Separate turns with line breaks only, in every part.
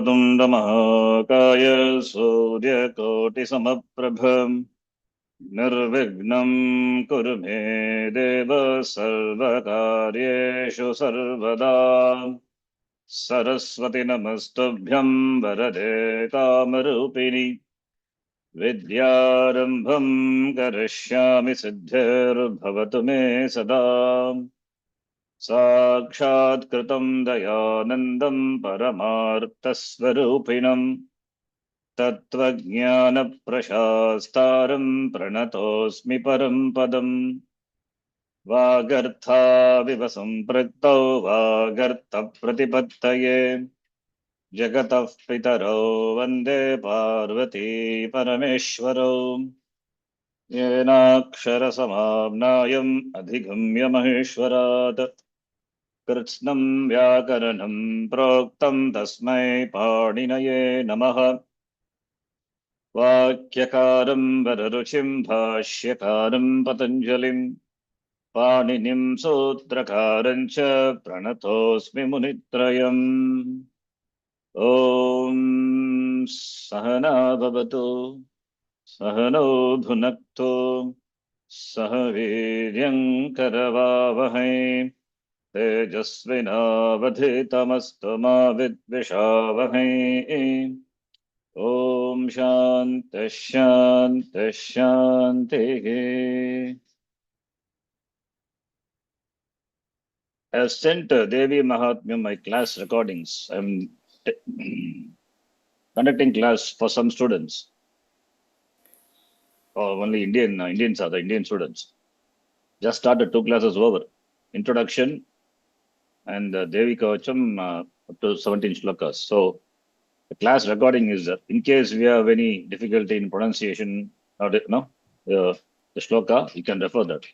वक्रतुण्डमहाकाय सूर्यकोटिसमप्रभ निर्विघ्नं कुरु मे देव सर्वकार्येषु सर्वदा। सरस्वती नमस्तुभ्यं वरदे कामरूपिणि विद्यारम्भं करिष्यामि सिद्धिर्भवतु मे सदा। साक्षात्कृतं दयानन्दं परमार्थस्वरूपिणं तत्त्वज्ञानप्रशास्तारं प्रणतोऽस्मि परं पदम्। वागर्थाविव सम्पृक्तौ वागर्थप्रतिपत्तये जगतः पितरौ वन्दे पार्वती परमेश्वरौ। येनाक्षरसमाम्नायम् अधिगम्य महेश्वरात् कृत्स्नं व्याकरणं प्रोक्तं तस्मै पाणिनये नमः। वाक्यकारं वररुचिं भाष्यकारं पतञ्जलिं पाणिनिं सूत्रकारं च प्रणतोऽस्मि मुनित्रयम्। ॐ सहना भवतु सहनौ भुनक्तु सह वीर्यं करवावहै तेजस्विनावधीतमस्तु मा विद्विषावहै। ॐ शान्तिः शान्तिः शान्तिः। I have sent Devi Mahatmya my class recordings. I am conducting class for some students. Only Indians are the Indian students. Just started 2 classes over. Introduction and Devi Kavacham up to 17 shlokas. So the class recording is there. In case we have any difficulty in pronunciation or the shloka, you can refer that.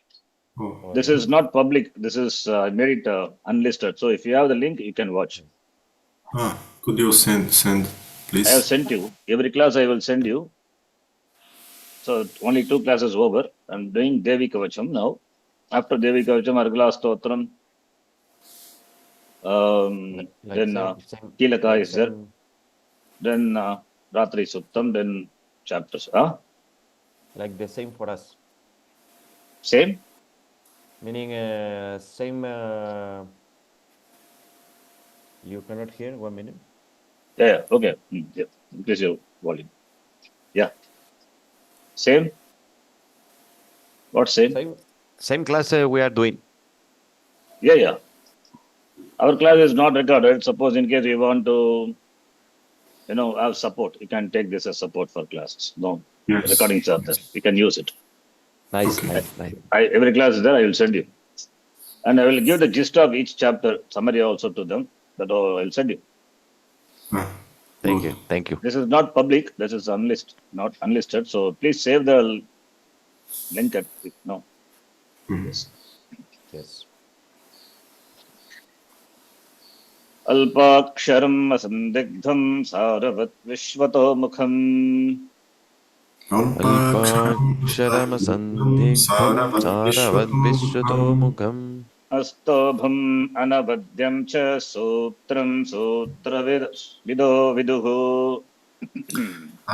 Oh.
This is not public. This is I made it unlisted. So if you have the link, you can watch.
Could you send, please?
I have sent you. Every class I will send you. So only 2 classes over. I'm doing Devi Kavacham now. After Devi Kavacham, Argala Stotram. Then Kilaka is there. Then Ratri Suttam. Then chapters.
Like the same for us.
Same?
Meaning same. You cannot hear 1 minute.
Yeah. Okay. Yeah. Increase your volume. Yeah. Same? What same?
Same class we are doing.
Yeah. Our class is not recorded. Suppose in case you want to, have support, you can take this as support for classes. No,
Yes.
recordings are there. You can use it.
Nice,
Okay.
nice.
Every class is there. I will send you, and I will give the gist of each chapter summary also to them. That I will send you.
Thank you.
This is not public. This is not unlisted. So please save the link at no. Yes.
Yes.
Alpaksharam asandigdham saravат vishvato mukham.
Alpaksharam saravат vishvato mukham.
Astobham anavadyam cha sutram sutravido viduhu.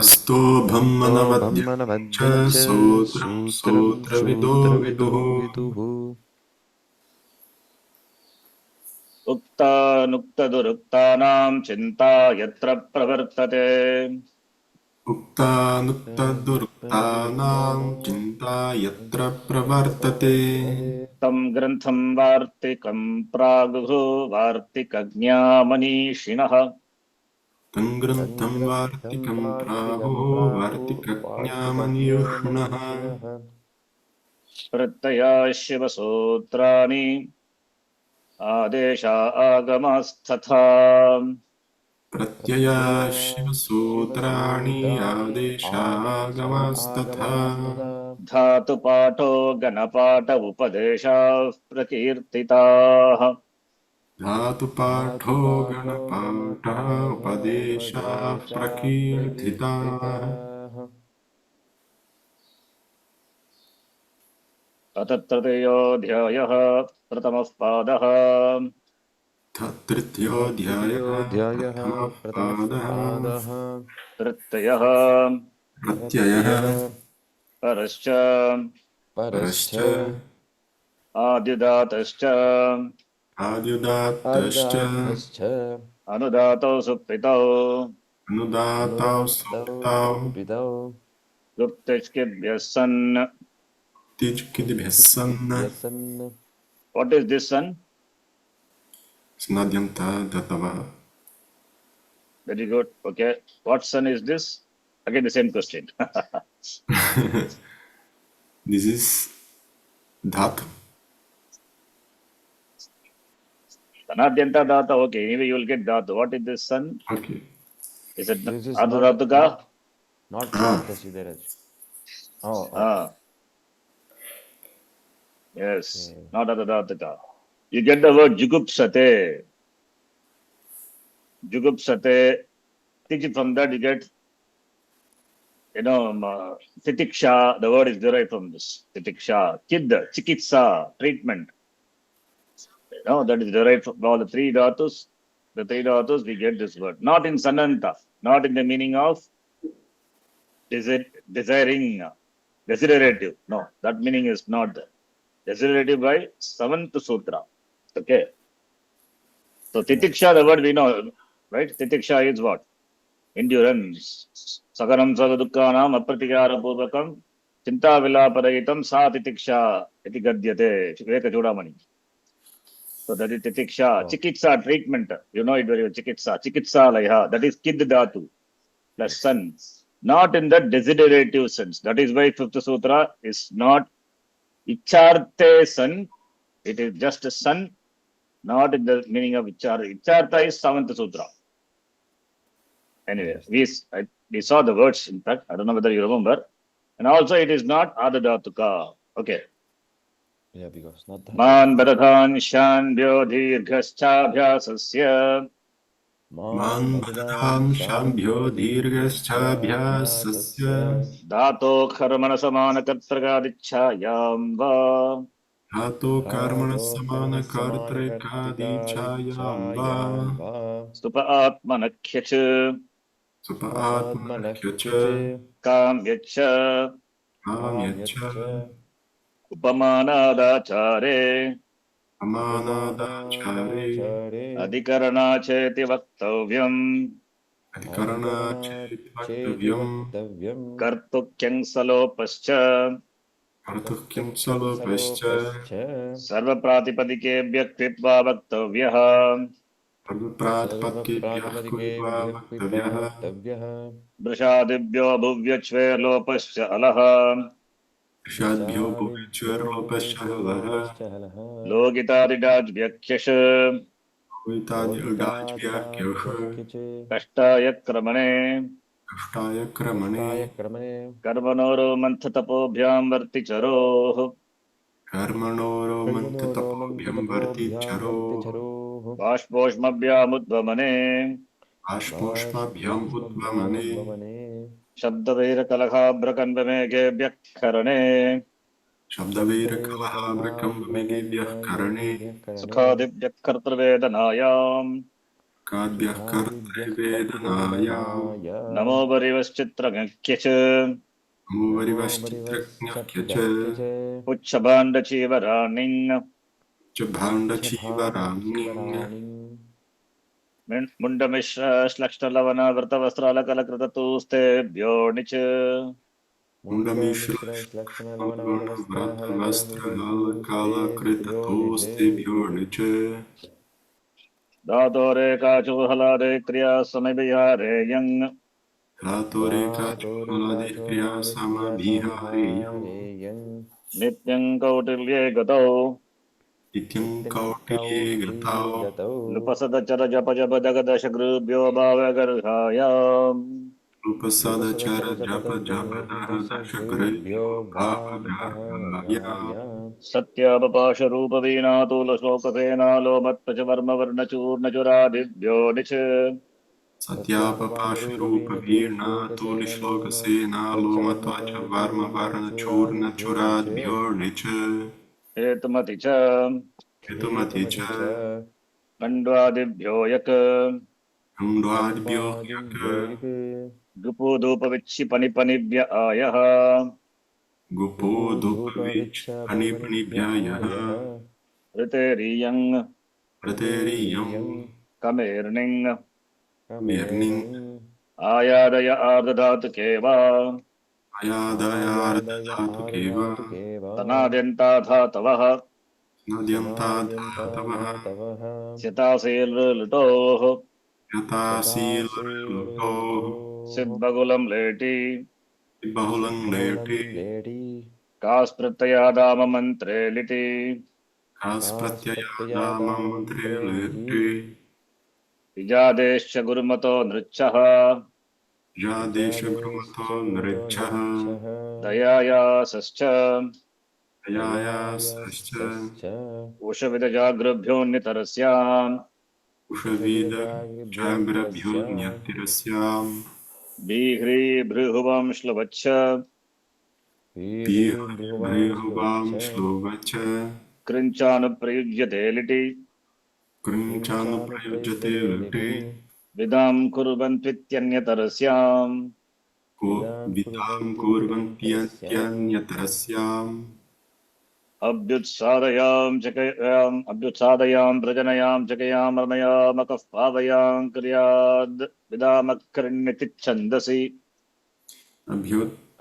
Astobham anavadyam cha sutravido viduhu.
Ukta nukta duruktanam chinta yatra pravartate.
Ukta nukta duruktanam chinta yatra pravartate.
Tam grantham vartikam praghu vartikagnya manishinaha.
Tangrantam vartikam praho vartikajñamaniyushnaha.
Pratyaya shiva sutrani adesha agamastatha.
Pratyaya shiva sutrani adesha
Dhatu pato ganapata upadesha prakirtitaha.
Dhatu patho ganapata upadesha prakirtita.
Tatatratayodhyayah pratamah padaha.
तृतीयोऽध्यायः
तृतीयोऽध्यायः
प्रथमः
प्रथमः
पादः
पादः
तृतीयः
प्रत्ययः
परश्च
परश्च
परश्च
आद्युदातश्च
आद्युदात्तश्च
आदात्तश्च
अनुदातौ सुप्तितौ
अनुदातौ
अनुदात्तौ
सुप्तौ
सुकृतौ
गुप्तिष्किभ्यः सन्.
तिष्किदिभ्यः सन्
तिष्किभ्यसन्.
What is this sun?
स्नाद्यन्ता दत्तवः.
Very good. Okay. What sun is this? Again, the same question.
This is dhatu.
Sanadyanta Dhata. Okay. Anyway, you will get Dhatu. What is this sun?
Okay.
Is it
This is
Adhatuka?
not
Ah.
Dasidharaj. Oh,
Ah. Yes.
okay.
Not Adhatuka. You get the word Jugupsate. Jugupsate. Teach from that you get, Titiksha. The word is derived from this. Titiksha. Kid. Chikitsa. Treatment. That is derived from all the three dhatus. The three dhatus, we get this word. Not in Sananta. Not in the meaning of desiring, desiderative. No, that meaning is not there. Desiderative by seventh sutra. Okay. So Titiksha, the word we know, right? Titiksha is what? Endurance. Sakaram sadadukkanam apratikara purvakam chinta vilaparayitam sa titiksha iti gadyate. Viveka Chudamani. So that is titiksha.
Oh.
Chikitsa, treatment. You know it very well. Chikitsa. Chikitsa laya. That is kid dhatu plus sun. Not in the desiderative sense. That is why fifth sutra is not icharte sun. It is just a sun, not in the meaning of icharta. Icharta is seventh sutra. Anyway, we saw the words, in fact. I don't know whether you remember. And also it is not adadatuka. Okay.
Yeah, because not that.
Man badadhan shanbhyo dirghascha
Man badadam shambhyo dirghaschaabhyasasya
Dhato karmana samana kartragadichayam va
dhato karmana
Dhato
samana
karma samana
kartrikadichayam
kartikadichayam
va
va
stupa atmanakhyach
supa atmanakyacha
atmanakyache
kamyacha
kamyacha
upamanadachare
amanadachare
upamanachare
adhikarana-cheti vaktavyam
adhikarana-cheti
adhikarana-cheti
vaktavyam
vaktavyam
kartukyang salopascha
kartukyam salopascha
salopascha
sarva-pratipadikebhyah kritva vaktavyah
सर्वप्रातिपद्येभ्यः कृत्वा
सर्वप्रातिपदिकेभ्यः कृत्वा
वक्तव्यः
वक्तव्यः
वृषादिभ्यो भुव्यच्वे लोपश्च अलः
ऋषाद्भ्यो
वृषादिभ्यो
भुवश्चर्लोपश्च हलः
भुवश्च हलः
लोकितादिडाज्व्यख्यश
वैतादिडाज्व्याख्यः
लोकितादिडाज्व्यख्यच
कष्टाय क्रमणे
कष्टाय क्रमणे
कष्टाय क्रमणे
कर्मणोरो मन्थतपोभ्यां वर्तिचरोः
कर्मणोरोमन्थतपोभ्यं
कर्मणोरोमन्थतपोभ्यां
वर्तिचरोः
वर्तिचरोः
बाष्पोष्मभ्यामुद्वमने
बाष्पोष्माभ्याम् उद्वमने
बाष्पोष्मभ्यामुद्वमने
शब्दवैरकलहाभ्रकन्वमेघेभ्यः करणे
शब्दवैरकलहाभ्रकम्बमेघेभ्यः करणे
शब्दवैरकलहाभ्रकम्बमेघेभ्यः करणे
सुखादिभ्यः कर्तृवेदनायाम्
काद्भ्यः
सुखादिभ्यः
कर्तृवेदनायाम्
कर्तृवेदनाय
नमो वरिवश्चित्रगङ्क्य च
नमो
वरिवश्चित्रज्ञस्य च
वरिवश्चभ्यश्च च
पुच्छभाण्डचीवराणिम्
च भाण्डचीवराणिम्
भाण्डचीवराणिम्
मुण्डमिश्रश्लक्ष्टलवनव्रतवस्त्रालकलकृततूस्तेभ्यो णिच
मुण्डमिश्रश्लक्ष्मणलवणवस्त्रहलकलहृततूस्तेभ्यो
मुण्डमिश्रवस्त्रहलकालकृततोस्तेभ्यो
च
धातोरे काचुहलादे क्रिया समविहारे यङ्
धातोरेकाचोहलादिः क्रिया समभिहारेयुः
धातोरेकाचोहलादिक्रियासमभिहारेयम्
नित्यं कौटिल्ये गतौ
नित्यं
नित्यं
कौटिल्ये गतौ
कौटिल्ये गतौ
नृपसदचर जप जप जगदशगृभ्यो भावगर्भायाम्
उपसदचर जप जपदः
नृपसदचरजपदग्रहदशगृभ्यो
दशग्रभ्यो भावग्राहाय
भावग्रहाय
सत्यापपाशरूपवीणातुलशोकफेनालोमत्पच वर्मवर्णचूर्णचुरादिभ्यो णिच
सत्यापपाशरूपवीर्णातुलिश्लोकसेनालोमत्वच वर्मवर्णचूर्णचुराद्भ्यो णिच
हेतुमति च
हेतुमति च
खण्ड्वादिभ्यो यक्
खण्ड्वादिभ्यो यक्
गुपोधूपविच्छिपनिपनिभ्य आयः
गुपो धूपविच्छ फणिफणिभ्यायः
ऋतेरीयं
प्रतेरीयं
कमेर्णिं
मेर्निं
आयादय आर्दधातुके वा
अयादयार्धधातुकेव
तनाद्यन्ता धातवः
नद्यन्ताधातवः
स्यतासेर्लुटोः
यथाशीलुटोः
सिद्बगुलं लेटि
बहुलं लेटि
कास्प्रत्ययादाममन्त्रे लिटि
कास्प्रत्ययादामन्त्रे लेटि
इजादेश्च गुरुमतो नृच्छः
यादेशगुरुमतो नृच्छः
दयायासश्च
दयायासश्च
उषविदजागृभ्योऽन्यतरस्याम्
उषवीदजाग्रभ्योऽन्यतिरस्याम्
बीह्रीभृहुवं श्लवच्छ
भृहुवां श्लोवच
कृञ्चानुप्रयुज्यते लिटि
कृञ्चानुप्रयुज्यते लुटि
विदां कुर्वन्त्वित्यन्यतरस्याम्
को विदां कुर्वन्त्यन्यतरस्याम्
अभ्युत्सादयां प्रजनयां चकयां रमयामकः पावयां क्रियाद् विदामकरण्यतिच्छन्दसि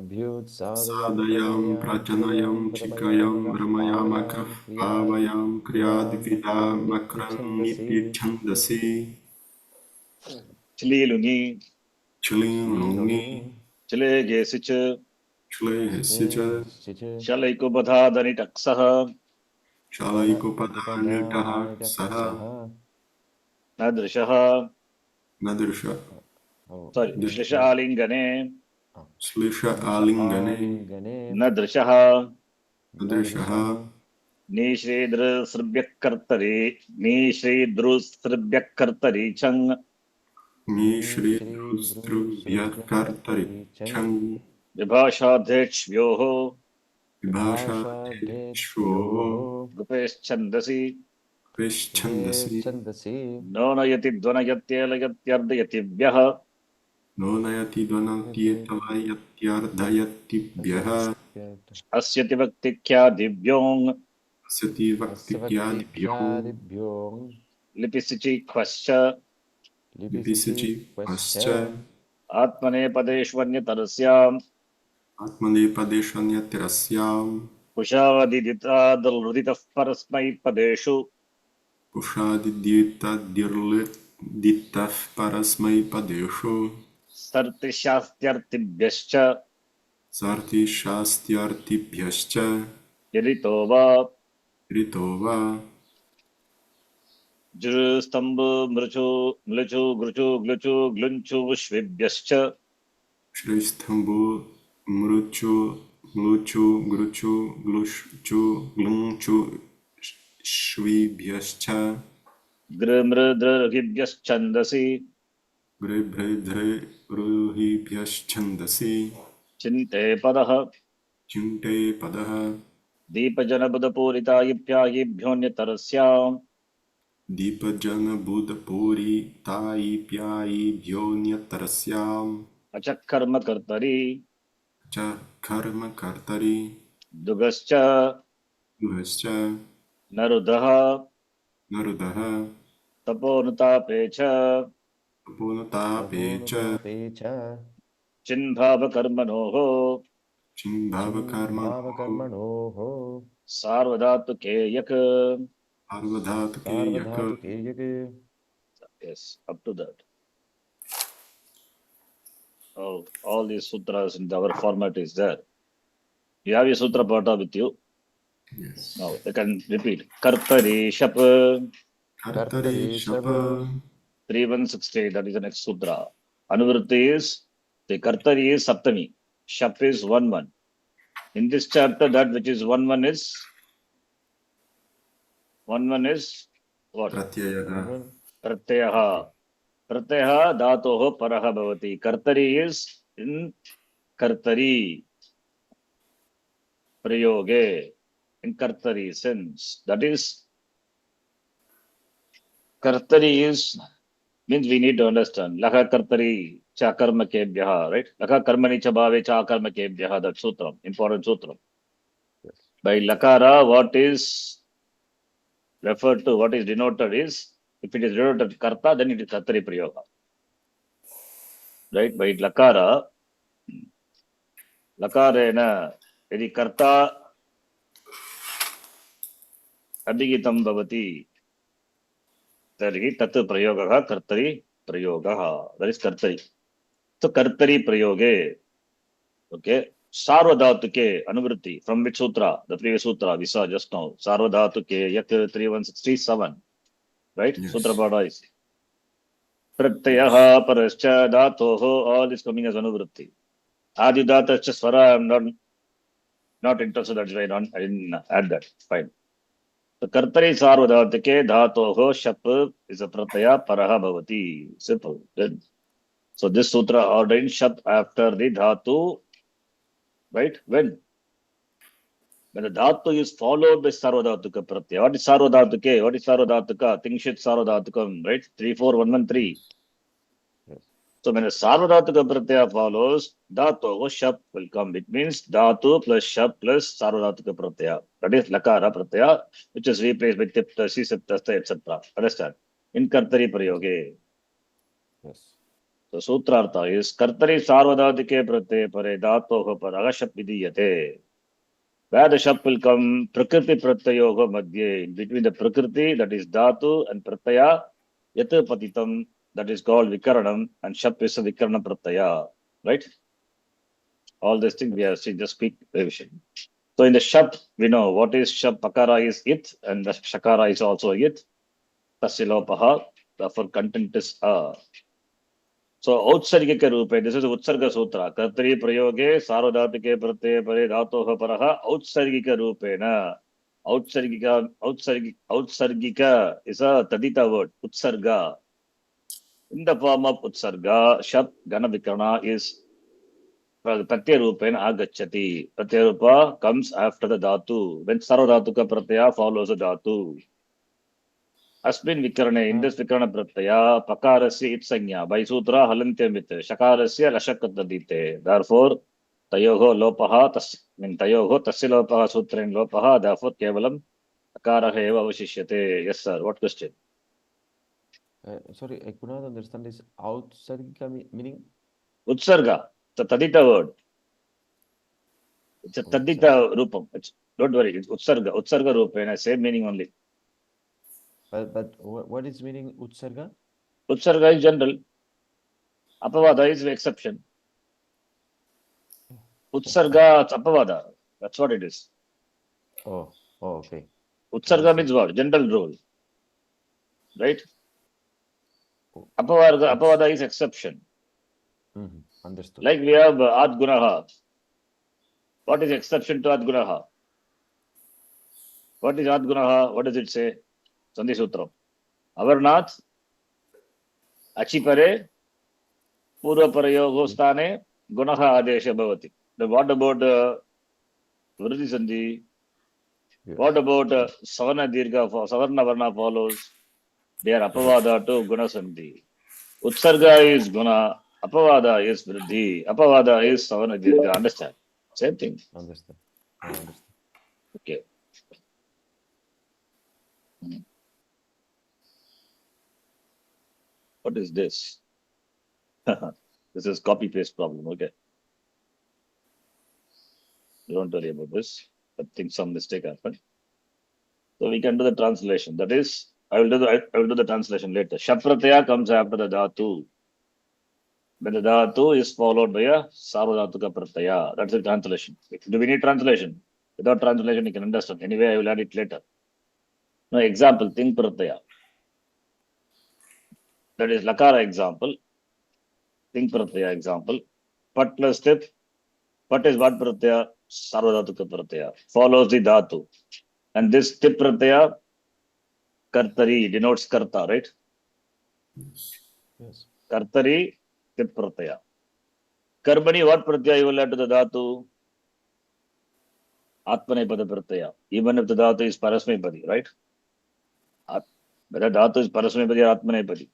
अभ्युत्सादयां प्रचनयं चिकयं भ्रमयामकः पावयां क्रियाद्विदामक्रन्निति छन्दसि
चिलीलुङि
चुलिङि
चिलेगेसि च
श्लेहस्य च
शलैकुपधादनिटक्सः
शालैकुपदानिटः सः
नदृशः
नदृश
श्लिष आलिङ्गने
श्लिष आलिङ्गने
नदृशः
नदृशः
निश्रीदृसृभ्यः कर्तरि छङ्
निःश्रीदृस्त्रुभ्यकर्तरिच्छं
विभाषाध्यक्ष्योः
विभाषाध्यक्ष्वोः
गुपेश्छन्दसि
कृच्छन्दसि
नोनयति ध्वनयत्येलयत्यर्दयतिभ्यः
नो नयति ध्वनत्येतलयत्यर्धयतिभ्यः
अस्यति वक्तिख्यादिभ्योङ्
असति वक्तिक्यादिभ्यो
लिपिसिचि ख्वश्च
लिपिसिचि पश्च
आत्मनेपदेष्वन्यतरस्याम्
आत्मनेपदेशन्यतिरस्याम्
कुशादिदितादलृदितः परस्मैपदेषु
कुषादिद्युतद्युर्लिदितः परस्मैपदेषु
सर्तिशास्त्यर्थिभ्यश्च
सार्थिशास्त्यर्थिभ्यश्च
यदितो वा
ऋतो वा
जुस्तम्भु मृचु म्लुचु गृचु ग्लुचु ग्लुञ्चु श्विभ्यश्च
श्रीस्तम्भो मृचु म्लुचु गृचु ग्लुश्चु ग्लुञ्चु श्वीभ्यश्च
गृमृद्रहिभ्यश्छन्दसि
गृभ्रैर्धृहिभ्यश्छन्दसि
चिन्ते पदः
चिन्ते पदः
दीपजनबुधपूरितायिप्यायिभ्योऽन्यतरस्याम्
दीपजनबुधपूरितायिप्यायिभ्योऽन्यतरस्याम्
अचकर्म कर्तरि
च कर्म कर्तरि
दुगश्च
दुहश्च
नरुदः
नरुदः
तपोनुतापे च
तपोनतापे च
चिन्भावकर्मणोः
चिन्भावकर्मणोः
सार्वधातुके यक्.
सार्वधातुके यक्.
Yes, up to that. Oh, all these sutras in our format is there. You have your sutra pata with you.
Yes.
Now you can repeat. Kartari shap
Kartari shap
3160. That is the next sutra. Anuvritti is the Kartari is Saptami. Shap is 1-1. In this chapter, that which is 1-1 is 1-1 is what?
Pratyaya.
Pratyaya. Pratyaya dhatoho paraha bhavati. Kartari is in Kartari. Prayoge. In Kartari sense. That is Kartari is, means we need to understand. Laka Kartari cha karma kebhyaha, right? Laka karmani cha bhave cha karma kebhyaha, that sutra, important sutra.
Yes.
By Lakara, what is referred to, what is denoted is, if it is denoted Karta, then it is Kartari Prayoga. Right? By Lakara, Lakarena, यदि कर्ता अभिगितं भवति तर्हि तत् प्रयोगः कर्तरि प्रयोगः. That is कर्तरि. So कर्तरि प्रयोगे, okay, सार्वधातुके अनुवृत्ति, from which sutra? The previous sutra we saw just now. सार्वधातुके yak 3167, right?
Yes.
Sutra pada is pratyayah parascha dhatoh, all is coming as अनुवृत्ति. Adi dhatascha swara, I am not interested, that's why I didn't add that. Fine. So कर्तरि सार्वधातुके धातोः shap is a pratyaya paraha bhavati. Simple. Then, so this sutra ordains shap after the dhatu, right? When the dhatu is followed by sarvadhatuka pratyaya. What is sarvadhatuke? What is sarvadhatuka? Tingshit sarvadhatukam, right? 34113.
Yes.
So when a sarvadhatuka pratyaya follows, dhatu shap will come. It means dhatu plus shap plus sarvadhatuka pratyaya. That is lakara pratyaya, which is replaced by tipta, sisiptasta, etc. Understand? In kartari prayoge.
Yes.
So sutrartha is kartari sarvadhatike pratyaya pare dhatoh par agashap vidiyate. Where the shap will come, prakriti pratyayoga madhye, in between the prakriti, that is dhatu, and pratyaya, yat patitam, that is called vikaranam, and shap is a vikarana pratyaya, right? All these things we have seen, just quick revision. So in the shap, we know what is shap, pakara is it, and the shakara is also it. Tasilopaha, therefore content is a. So outsargika rupe, this is Utsarga Sutra. Kartari prayoge sarvadhatike pratyaya pare dhatoha paraha outsargika rupena. Outsargika is a tadita word, Utsarga. In the form of Utsarga, Shap Gana Vikarana is Pratyaya rupena agachati. Pratyaya rupa comes after the dhatu. When sarvadhatuka pratyaya follows the dhatu. अस्मिन् विकरणे in this विकरण प्रत्यय पकारस्य इत्संज्ञा by सूत्र हलन्त्यमित् शकारस्य लशक तद्धिते. Therefore तयोः लोपः तयोः तस्य लोपः सूत्रेण लोपः. Therefore केवलं अकारः एव अवशिष्यते. Yes sir, what question?
Sorry, I could not understand this. Outsargika meaning?
Utsarga, it's a tadita word. It's a tadita rupam. Don't worry, it's utsarga. Utsarga rupena, same meaning only.
But what is meaning utsarga?
Utsarga is general. Apavada is the exception. Utsarga, it's apavada. That's what it is.
Oh, okay.
Utsarga means what? General rule. Right? Apavada is exception.
Understood.
Like we have Adgunaha. What is exception to Adgunaha? What is Adgunaha? What does it say? Sandhi Sutram. Avarnath, Achipare, Purva Parayogo Stane, Gunaha Adesha Bhavati. Then what about Vriddhi Sandhi?
Yes.
What about Savarna Dirgha? Savarna Varna follows. They are Apavada to Guna Sandhi. Utsarga is Guna. Apavada is Vriddhi. Apavada is Savarna Dirgha. Understand? Same thing.
Understand. I understand.
Okay. What is this? This is copy paste problem. Okay. Don't worry about this. I think some mistake happened. So we can do the translation. That is, I will do the translation later. Shaprataya comes after the dhatu. When the dhatu is followed by a sarvadhatuka pratyaya. That's the translation. Do we need translation? Without translation, you can understand. Anyway, I will add it later. Now, example, ting pratyaya. That is lakara example. Ting pratyaya example. Pat plus tip. Pat is what pratyaya? Sarvadhatuka pratyaya. Follows the dhatu. And this tip pratyaya, kartari, denotes karta, right?
Yes.
Kartari, tip pratyaya. Karmani, what pratyaya you will add to the dhatu? Atmanepada pratyaya. Even if the dhatu is parasmepadi, right? whether dhatu is Parasmapadi or Atmanepadi.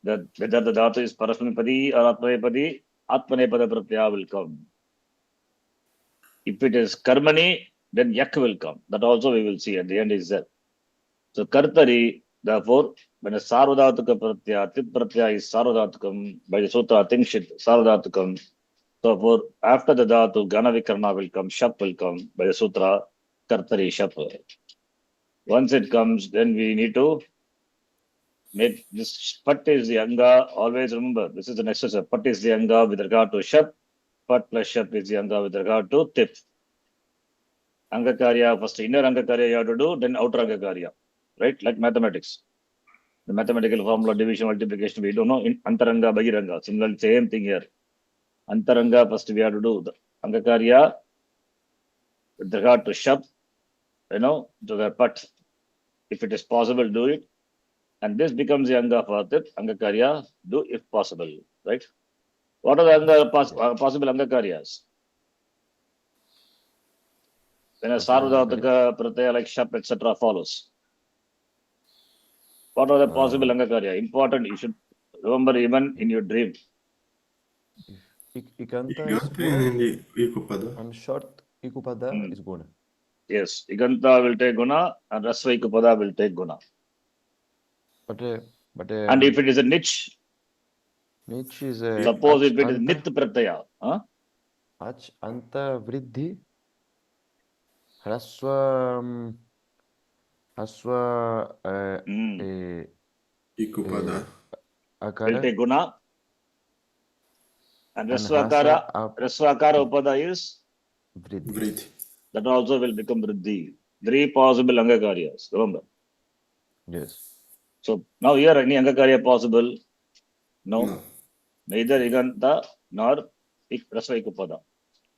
Whether the dhatu is Parasmapadi or Atmanepadi, Atmanepada pratyaya will come. If it is Karmani, then Yak will come. That also we will see at the end is there. So Kartari, therefore, when a Sarvadhatuka pratyaya, Tit pratyaya is Sarvadhatukam, by the Sutra, Tingshit, Sarvadhatukam. So for after the Dhatu, Gana Vikarna will come, Shap will come, by the Sutra, Kartari Shap. Once it comes, then we need to make this Pat is the Anga. Always remember, this is the next step. Pat is the Anga with regard to Shap. Pat plus Shap is the Anga with regard to Tip. Angakarya, first inner Angakarya you have to do, then outer Angakarya. Right? Like mathematics. The mathematical formula, division, multiplication, we don't know. In Antaranga, Bahiranga. Similarly, same thing here. Antaranga, first we have to do the Angakarya with regard to Shap. To the Pat. If it is possible, do it. And this becomes the Anga for Tip. Angakarya, do if possible. Right? What are the possible Angakaryas? When a Sarvadhataka, Pratyaya like Shap, etc. follows. What are the possible Angakarya? Important, you should remember even in your dream.
Ikanta is Guna and short Ikupada is Guna.
Yes, Ikanta will take Guna and Rasva Ikupada will take Guna.
But
and if it is a niche,
is
suppose if it is Nit Pratyaya,
Ach Anta Vriddhi Hraswa
Ikupada
will take Guna and Rasvakara Upada is
Vriddhi.
That also will become Vriddhi. 3 possible Angakaryas, remember.
Yes.
So now here any Angakarya possible? No. Neither Iganta nor Rasva Ikupada.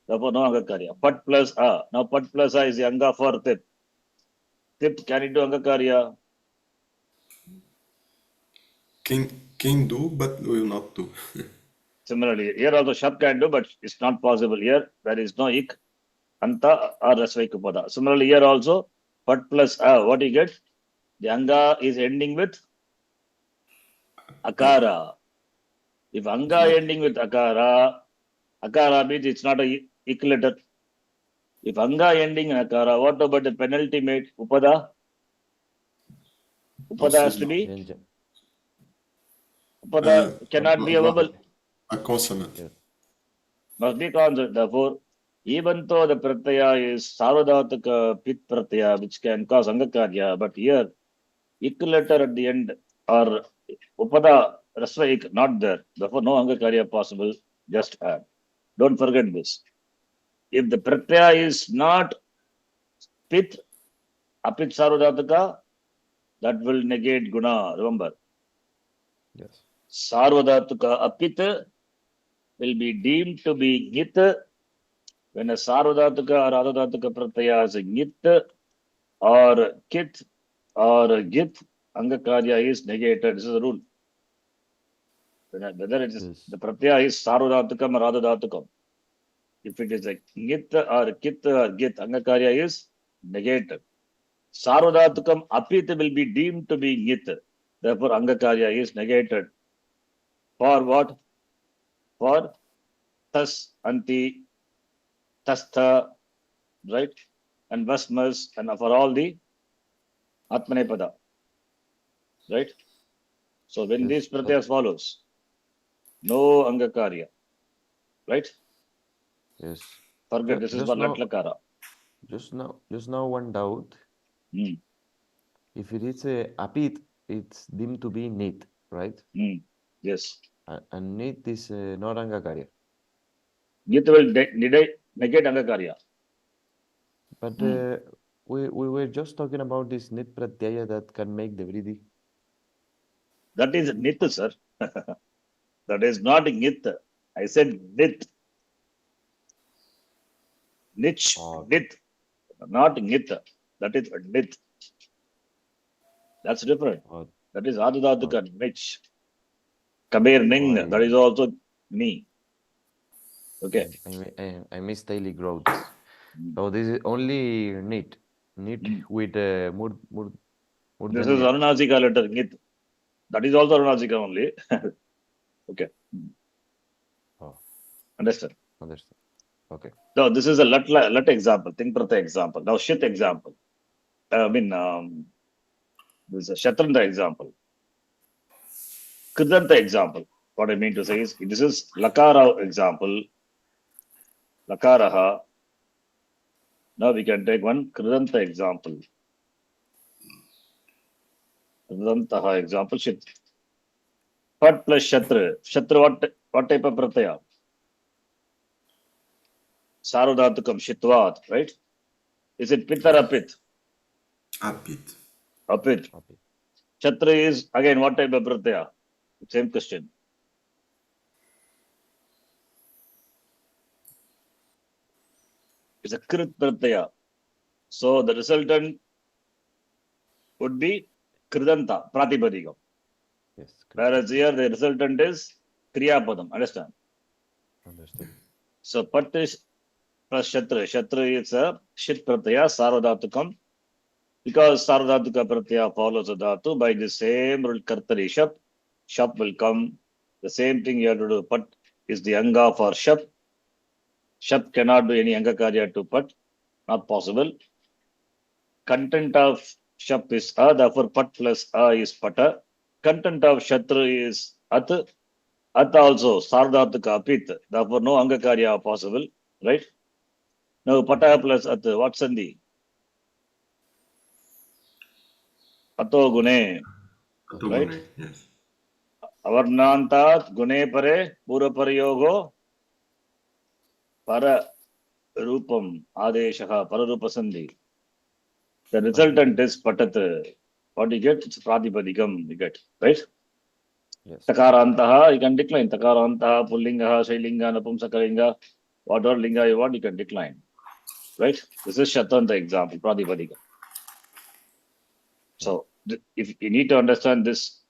Therefore no Angakarya. Pat plus A. Now Pat plus A is the Anga for Tip. Tip can it do Angakarya?
Can do, but will not do.
Similarly, here also Shab can do, but it's not possible. Here there is no Ik, Anta or Rasva Ikupada. Similarly, here also Pat plus A. What you get? The Anga is ending with Akara. If Anga ending with Akara means it's not a Ik letter. If Anga ending in Akara, what about the penalty made? Upada? Upada has to be? Upada cannot be a vowel.
A consonant.
Yes.
Must be consonant. Therefore, even though the pratyaya is Sarvadhataka Pit pratyaya, which can cause Angakarya, but here, Ik letter at the end or Upada Rasva Ik not there. Therefore, no Angakarya possible. Just add. Don't forget this. If the pratyaya is not Pit, Apit Sarvadhataka, that will negate Guna. Remember.
Yes.
Sarvadhataka Apit will be deemed to be Git when a Sarvadhataka or Adadhataka pratyaya is a Git or Kit or Git, Angakarya is negated. This is the rule. Whether it is the pratyaya is Sarvadhatukam or Adadhatukam. If it is a Git or Kit or Git, Angakarya is negated. Sarvadhatukam Apit will be deemed to be Git. Therefore, Angakarya is negated. For what? For Tas, Anti, Tastha, right? And Vasmas, and for all the Atmanepada. Right? So when these pratyas follows, no Angakarya. Right?
Yes.
Forget this is for Latlakara.
Just now one doubt. If it is a Apit, it's deemed to be Nit, right?
Yes.
And Nit is not Angakarya.
Nit will negate Angakarya.
But we were just talking about this Nit Pratyaya that can make the Vriddhi.
That is Nit, sir. That is not Nit. I said Nit. Nich, Nit. Not Nit. That is Nit. That's different. That is Adadhatukar, Nich. Kabir Ning, that is also Ni. Okay.
I missed daily growth. So this is only Nit with
This is Anunasika letter, Ngit. That is also Anunasika only. Okay.
Oh,
Understand?
understand. Okay.
So this is a lat example, think prata example. Now shit example. This is a shatranta example. Kridanta example. What I mean to say is, this is lakara example. Lakaraha. Now we can take one kridanta example. Kridantaha example, shit. Pat plus shatra. Shatra, what type of pratyaya? Sarvadhatukam shitvat, right? Is it pit or apit?
Apit.
Apit.
Okay.
Shatra is, again, what type of pratyaya? Same question. It's a krit pratyaya. So the resultant would be kridanta, pratipadikam.
Yes.
Whereas here the resultant is kriyapadam. Understand?
Understood.
So pat is plus shatra. Shatra is a shit pratyaya, sarvadhatukam. Because sarvadhatuka pratyaya follows a dhatu, by the same rule kartari shap, shap will come. The same thing you have to do. Pat is the anga for shap. Shap cannot do any anga karya to pat. Not possible. Content of shap is a, therefore pat plus a is pata. Content of shatra is at. At also sarvadhatuka apit. Therefore no anga karya possible. Right? Now pata plus at. What sandhi? Ato gune. Right?
Atogune, yes.
Avarnantat gune pare puraparyogo para rupam adeshaha pararupa sandhi. The resultant is patat. What you get? It's pratipadikam. You get, right?
Yes.
Takarantaha, you can decline. Takarantaha, pullingaha, shailinga, napumsakalinga, whatever linga you want, you can decline. Right? This is Shatanta example, pratipadikam. So if you need to understand this,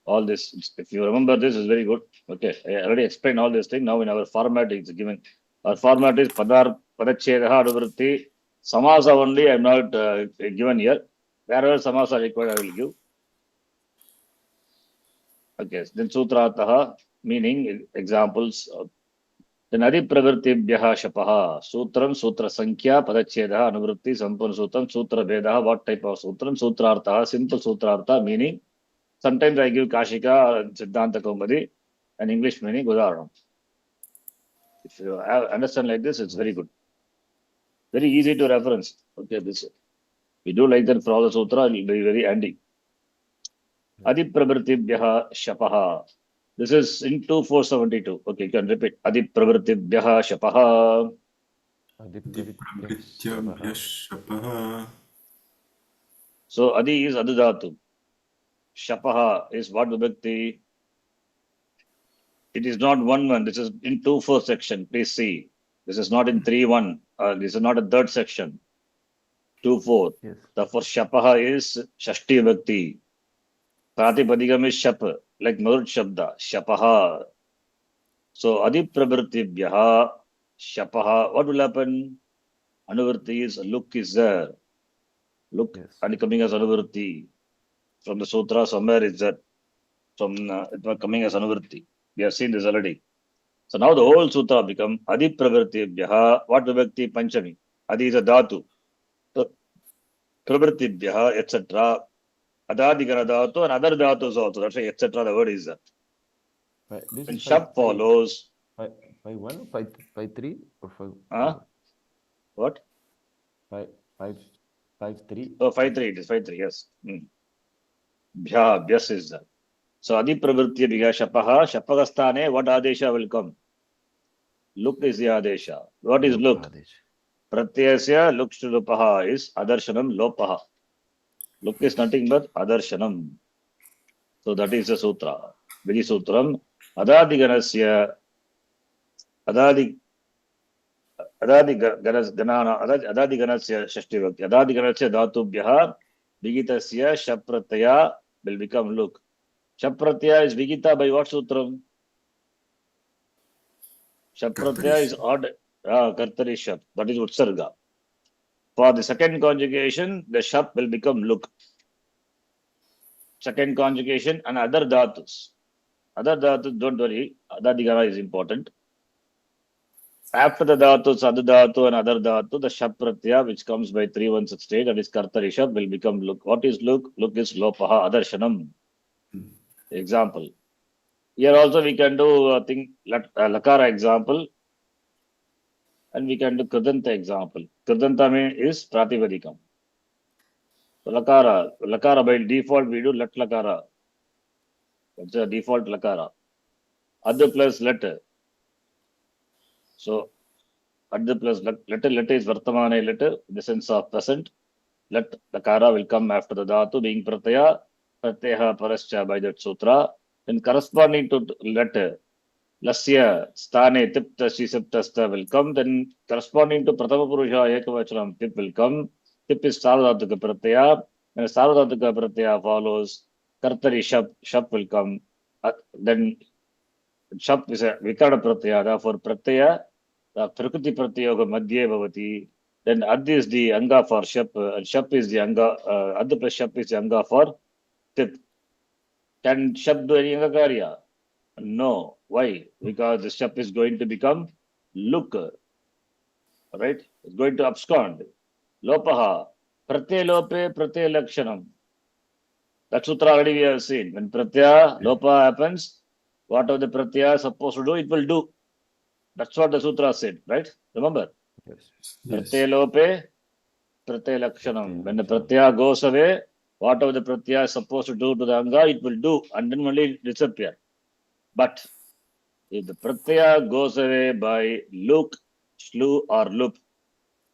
all this, if you remember this is very good. Okay, I already explained all this thing. Now in our format it's given. Our format is Padachedaha Adavritti. Samasa only I am not given here. Wherever Samasa required, I will give. Okay, then Sutrataha, meaning examples. Then Adi Pravirtibhyaha Shapaha. Sutram, Sutra Sankhya, Padachedaha, Anuvritti, Sampurna Sutram, Sutra Vedaha. What type of Sutram? Sutrartha, simple Sutrartha, meaning sometimes I give Kashika, Siddhanta Kaumadi, and English meaning Udaharanam. If you understand like this, it's very good. Very easy to reference. Okay, this we do like that for all the sutra, it will be very handy. Adipravrtibhyaha shapaha. This is in 2472. Okay, you can repeat. Adipravrtibhyaha shapaha.
Adipravrityabhya shapaha.
So Adi is Adudhatu. Shapaha is what vibhakti? It is not 1-1. This is in 2-4 section. Please see. This is not in 3-1. This is not a third section. 2-4.
Yes.
Therefore, Shapaha is Shashti Bhakti. Pratipadikam is Shap, like Marut Shabda. Shapaha. So, Adipravrtibhyaha Shapaha. What will happen? Anuvrti is look is there. Look,
Yes.
and coming as Anuvrti. From the Sutra, somewhere is that. From it was coming as Anuvrti. We have seen this already. So now the whole Sutra become Adipravrtibhyaha. What vibhakti? Panchami. Adi is a Dhatu. So, Pravrtibhyaha, etc. Adadigana dhatu and other dhatus also. That's why etc. The word is there.
This
When
is
Shap follows.
5-1, 5-3, or 5.
What?
5-3.
Oh, 5-3. It is 5-3. Yes. Bhya, Bhyas is there. So Adi Pravrtya Bhiga Shapaha. Shapagastane, what Adesha will come? Look is the Adesha. What is look? Pratyasya Lukshrupaha is Adarshanam Lopaha. Look is nothing but Adarshanam. So that is the Sutra. Vidi Sutram. Adadiganasya. Adadi Adadiganasya Shashtivakti. Adadiganasya Dhatubhyaha Vigitasya Shaprataya will become look. Shaprataya is Vigita by what sutram? Shaprataya is odd Kartari Shap. That is Utsarga. For the second conjugation, the Shap will become look. second conjugation, and other dhatus. Other dhatus, don't worry, Adadigara is important. After the dhatu, sadhatu, and other dhatu, the shap pratyaya, which comes by 316, that is kartari shap, will become look. What is look? Look is lopaha, adarshanam. Example. Here also we can do lakara example, and we can do kridanta example. Kridanta is pratipadikam. So lakara by default we do lat lakara. That's the default lakara. Other plus letter. So Adda plus letter is Vartamane letter in the sense of present. Let Lakara will come after the Dhatu being Pratyaya Parascha by that sutra. Then corresponding to letter Lasya Stane Tipta Shisaptasta will come. Then corresponding to Pratama Purusha Ekavachanam Tip will come. Tip is Sarvadhatuka Pratyaya. When Sarvadhatuka Pratyaya follows, Kartari Shap will come. Then Shap is a Vikara Pratyaya. Therefore, Pratyaya. Prakriti Pratyayoga Madhye Bhavati. Then Ad is the Anga for Shap, and Shap is the Anga, Ad plus Shap is the Anga for Tip. Can Shap do any Anga Karya? No. Why? Because the Shap is going to become Luk. Right? It's going to abscond. Lopaha. Pratya Lope Pratya Lakshanam. That sutra already we have seen. When Pratya Lopa happens, whatever the Pratya is supposed to do, it will do. That's what the sutra said, right? Remember?
Yes.
Pratyaya lope, pratyaya lakshanam. When the pratyaya goes away, whatever the pratyaya is supposed to do to the anga, it will do, and then only disappear. But if the pratyaya goes away by look, shlu, or loop,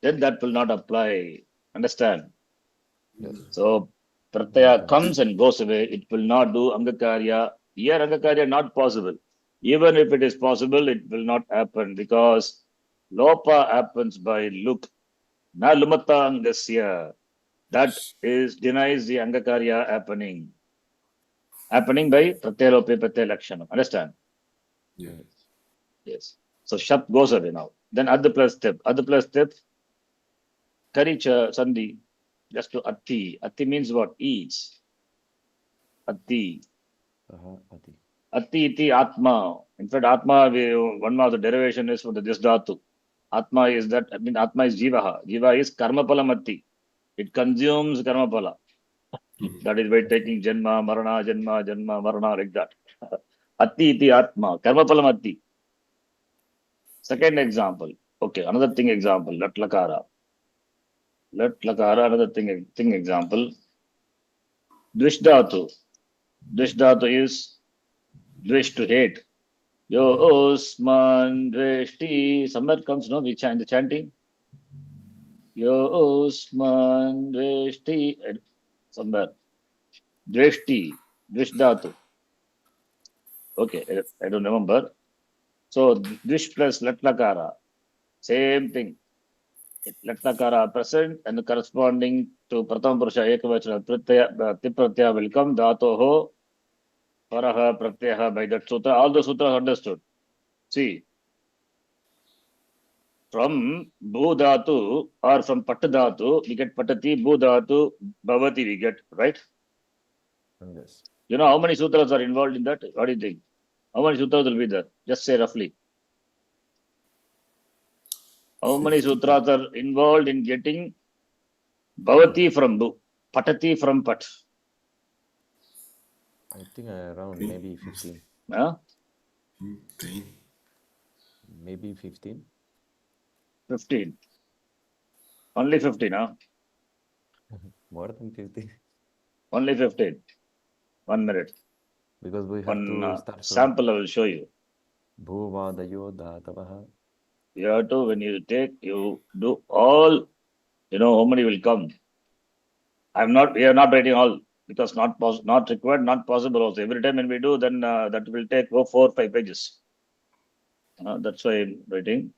then that will not apply. Understand?
Yes.
So pratyaya comes and goes away, it will not do angakarya. Here angakarya not possible. Even if it is possible, it will not happen because lopa happens by look. Na lumatangasya. That is denies the angakarya happening. Happening by pratyalope pratyalakshanam. Understand?
Yes.
Yes. So shap goes away now. Then adha plus step. Adha plus step. Karicha sandhi. Just to atti. Atti means what? Eats. Atti.
Ati.
Atti iti atma. In fact, atma, one of the derivation is for the this dhatu. Atma is that, I mean, atma is jivaha. Jiva is karmapalam atti. It consumes karmapala. That is by taking janma, marana, like that. Atti iti atma. Karmapalam atti. Second example. Okay, another thing example. Lat lakara. Lat lakara, another thing example. Dvish dhatu. Dvish dhatu is dvish to hate. Yosman dveshti. Somewhere comes, no, we chant the chanting. Yosman dveshti. Somewhere. Dveshti. Dvish dhatu. Okay, I don't remember. So dvish plus lat lakara. Same thing. Lat lakara present and corresponding to prathama purusha ekavachana pratyaya tipratyaya will come dhatoho paraha pratyaha by that sutra. All the sutras understood. See, from bhu dhatu or from pat dhatu we get patati, bhu dhatu, bhavati we get, right?
Yes.
You know how many sutras are involved in that? What do you think? How many sutras will be there? Just say roughly. How many
50.
sutras are involved in getting bhavati from bhu, patati from pat?
I think around maybe 15.
Huh?
10.
Maybe 15.
15. Only 15, huh?
More than 15.
Only 15. 1 minute.
Because we have
One
to start from
sample I will show you.
Bhuvadayo Dhatavaha.
You have to, when you take, you do all, you know, how many will come. We are not writing all because not required, not possible also. Every time when we do, then that will take 4 or 5 pages. That's why I'm writing.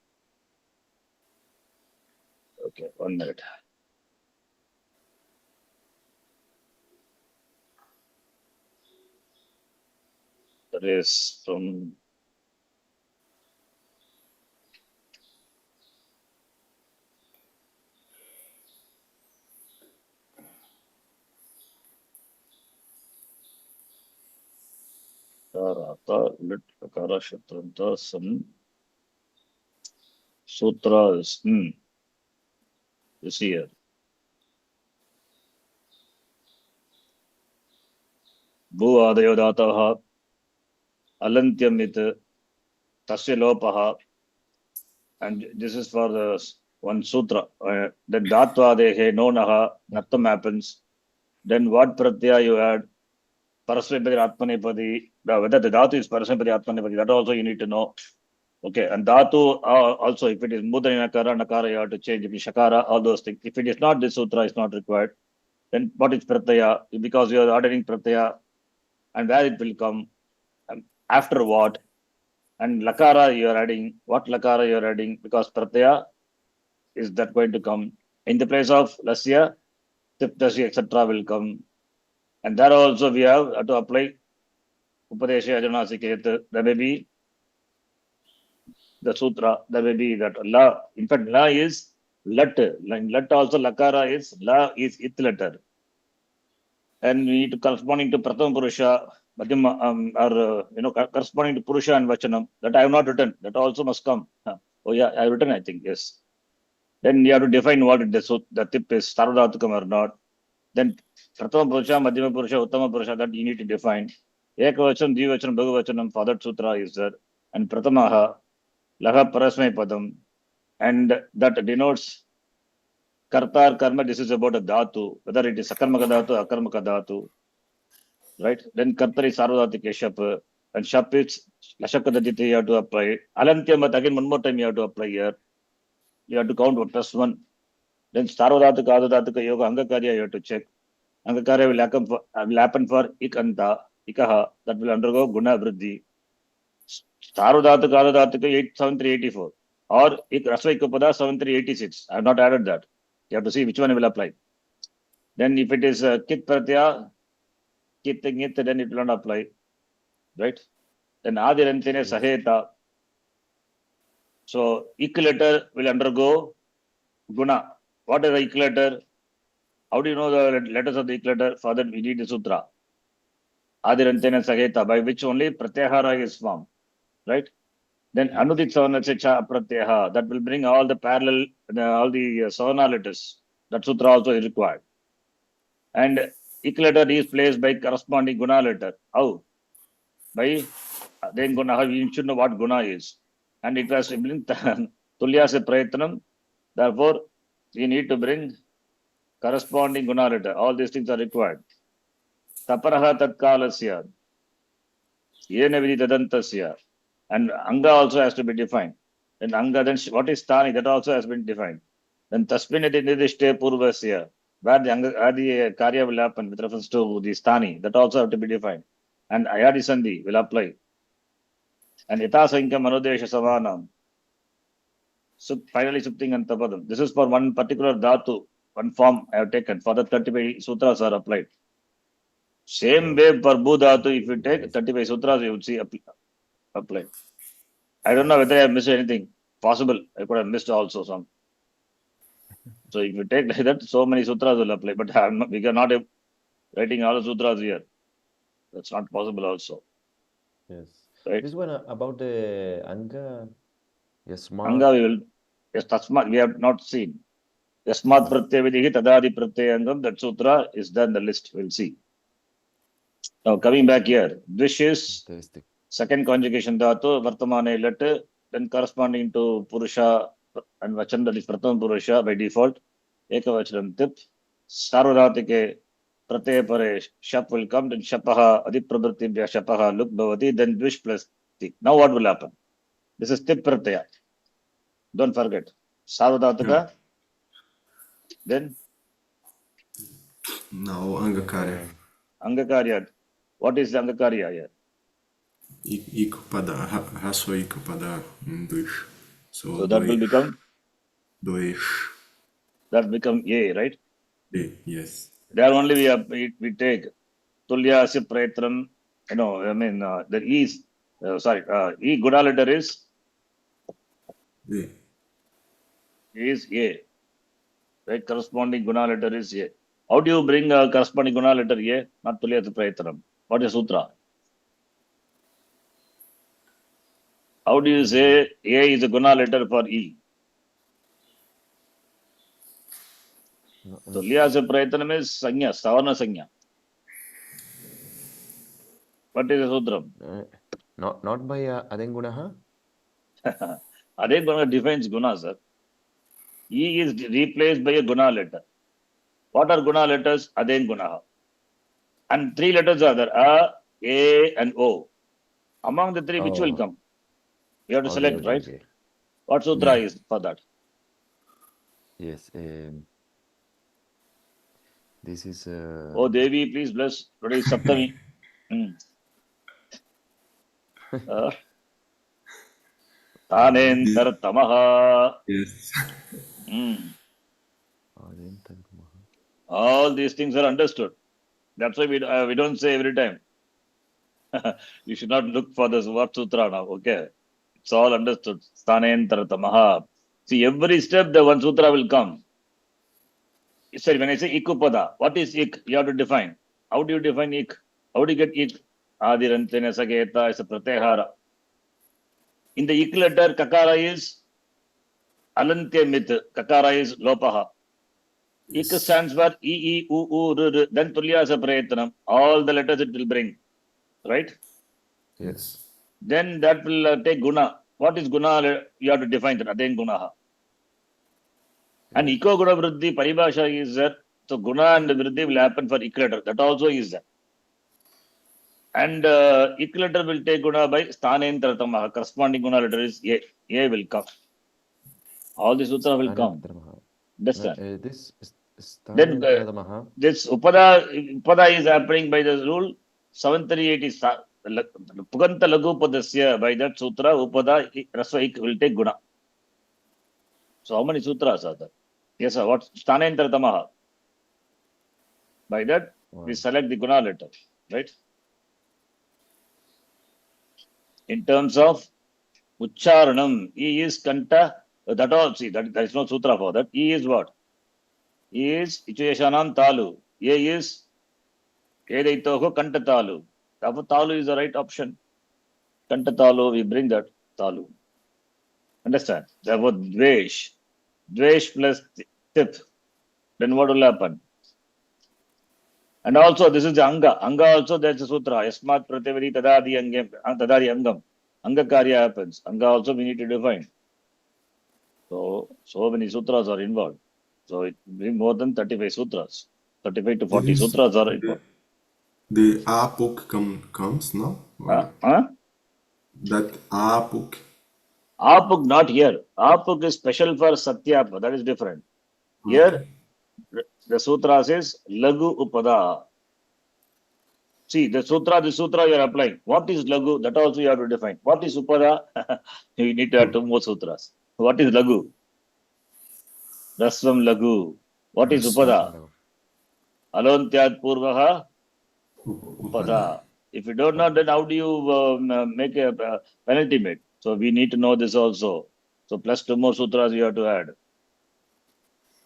Okay, 1 minute. That is from Rata, lit, Lakara, Shatranta, Sam, Sutras. You see here. Bhu Adayo Dataha, Alantyamit, Tasya Lopaha. And this is for the one sutra. Then Datva Dehe, no Naha, nothing happens. Then what Pratyaya you add? Parasmipadi Atmanipadi, whether the Dhatu is Parasmipadi Atmanipadi, that also you need to know. Okay, and Dhatu also, if it is Mudra Nakara, Nakara, you have to change. If it is Shakara, all those things. If it is not, this sutra is not required. Then what is Pratyaya? Because you are ordering Pratyaya, and where it will come, after what, and Lakara you are adding, what Lakara you are adding, because Pratyaya is that going to come. In the place of Lasya, Tiptasya, etc. will come. And there also we have to apply Upadesha Ajanasiketa. There may be the sutra, there may be that La. In fact, La is Lat. In Lat also Lakara is La is it letter. And we need to corresponding to Pratham Purusha, or corresponding to Purusha and Vachanam. That I have not written. That also must come. Oh yeah, I have written, I think, yes. Then you have to define what the tip is, Sarvadhatukam or not. Then Prathama Purusha, Madhyama Purusha, Uttama Purusha, that you need to define. Ekavachanam, Dvivachanam, Bhagavachanam, for that sutra is there. And Prathamaha, Laha Parasmai Padam. And that denotes Karta or Karma. This is about a Dhatu, whether it is Sakarmaka Dhatu, Akarmaka Dhatu. Right? Then Karta is Sarvadhatike Shap. And Shap is Lashakadaditi, you have to apply. Alantyam, but again, one more time you have to apply here. You have to count what plus one. Then Sarvadhatuka, Adhatuka Yoga, Angakarya, you have to check. Angakarya will happen for ikanta, ikaha, that will undergo guna vriddhi. Sarvadhatuka, Adhatuka 7384. Or Rasvaikapada 7386. I have not added that. You have to see which one will apply. Then if it is Kit Pratyaya, Kit Ngit, then it will not apply. Right? Then Adirantine Saheta. So ik letter will undergo guna. What is the ik letter? How do you know the letters of the ik letter? For that we need the sutra. Adirantena Saheta, by which only Pratyahara is formed. Right? Then Anudit Savana Cha Pratyaha, that will bring all the parallel, all the Savana letters. That sutra also is required. And ik letter is placed by corresponding guna letter. How? By then guna, you should know what guna is. And it has to bring Tulyasa Prayatnam. Therefore, you need to bring corresponding guna letter. All these things are required. Taparaha Tatkalasya. Yena Vidi Tadantasya. And Anga also has to be defined. Then Anga, then what is Stani? That also has been defined. Then Tasminati Nidishte Purvasya. Where the Karya will happen with reference to the Stani. That also have to be defined. And Ayadi Sandhi will apply. And Itasanka Manodesha Savanam. So finally Supting and Tapadam. This is for one particular Dhatu, one form I have taken. For the 35 sutras are applied. Same way for Bhu Dhatu, if you take 35 sutras, you would see applied. I don't know whether I have missed anything. Possible. I could have missed also some. So if you take like that, so many sutras will apply. But we are not writing all the sutras here. That's not possible also.
Yes.
Right?
This one about the Anga,
Anga we will. Yes, Tasmat we have not seen. Yasmat Pratyavidihi Tadadi Pratyangam, that sutra is there in the list. We'll see. Now coming back here, Dvish is second conjugation dhatu, Vartamane letter, then corresponding to Purusha and Vachan, that is Pratham Purusha by default. Ekavachanam tip. Sarvadhatike Pratyaya Pare Shap will come, then Shapaha Adiprabhritibhya Shapaha Luk Bhavati, then Dvish plus Tik. Now what will happen? This is Tip Pratyaya. Don't forget. Sarvadhataka. Then
Now Angakarya.
Angakarya. What is the Angakarya here?
Ikupada, Haswa Ikupada Duish.
So that will become
Doish.
That become A, right?
A, yes.
There only we take Tulyasya Prayatram, the E is, E Guna letter is A, right? Corresponding Guna letter is A. How do you bring a corresponding Guna letter A? Not Tulyasya Prayatram. What is Sutra? How do you say A is a guna letter for E? Tulyasa Prayatanam is Sanya, Savana Sanya. What is the Sutram?
Not by Adengunaha?
Adenguna defines guna, sir. E is replaced by a guna letter. What are guna letters? Adengunaha. And three letters are there, A, and O. Among the three, which will come? You have to select, right?
Okay.
What sutra is for that?
Yes. This is.
Oh, Devi, please bless. Today is Saptami. Tanentar tamaha.
Yes.
All these things are understood. That's why we don't say every time. You should not look for this word sutra now. Okay, it's all understood. Tanentar tamaha. See, every step the one sutra will come. Sorry, when I say ikupada, what is ik? You have to define. How do you define ik? How do you get ik? Adirantena sageta is a pratyahara. In the ik letter, kakara is alantya mit. Kakara is lopaha. Ik stands for e, u, r. Then tulyasa prayatanam. All the letters it will bring. Right?
Yes.
Then that will take guna. What is guna? You have to define that. Then gunaha. And iko guna vriddhi paribhasha is there. So guna and vriddhi will happen for ik letter. That also is there. And ik letter will take guna by sthanentratamah. Corresponding guna letter is A. A will come. All the sutra will come. Understand? Then this upada is happening by the rule 738 is Puganta Lagu Padasya. By that sutra, upada rasva ik will take guna. So how many sutras are there? Yes, sir. What sthanentratamah? By that we select the guna letter, right? In terms of Ucharanam, E is Kanta, that all, see, there is no sutra for that. E is what? E is Ichuyashanam Talu. A is Edaitoho Kanta Talu. Therefore, Talu is the right option. Kanta Talu, we bring that Talu. Understand? Therefore, Dvesh. Dvesh plus Tip. Then what will happen? And also, this is the Anga. Anga also, there's a sutra. Yasmat Prativari Tadadi Angam. Anga Karya happens. Anga also we need to define. So many sutras are involved. So it will be more than 35 sutras. 35 to 40 sutras are involved.
The apuk comes, no? That apuk.
Apuk not here. Apuk is special for Satyapa. That is different. Here, the sutra says Lagu Upada. See, the sutra you are applying. What is Lagu? That also you have to define. What is Upada? You need to have two more sutras. What is Lagu? Rasvam Lagu. What is Upada? Alontyat Purvaha Upada. If you don't know, then how do you make a penalty made? So we need to know this also. So plus two more sutras you have to add.